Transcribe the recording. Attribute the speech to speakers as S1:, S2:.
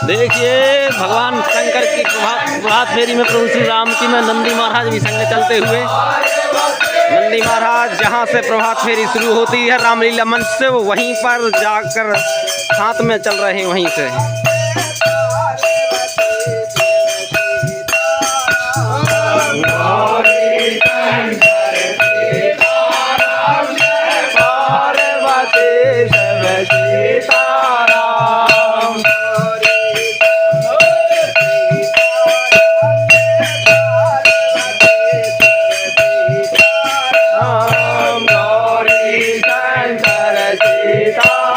S1: देखिए भगवान शंकर की प्रभात फेरी में प्रभु श्री राम की में नंदी महाराज भी संग चलते हुए। नंदी महाराज जहाँ से प्रभात फेरी शुरू होती है रामलीला मंच से, वो वहीं पर जाकर साथ में चल रहे हैं वहीं से।
S2: गौरी शंकर सीता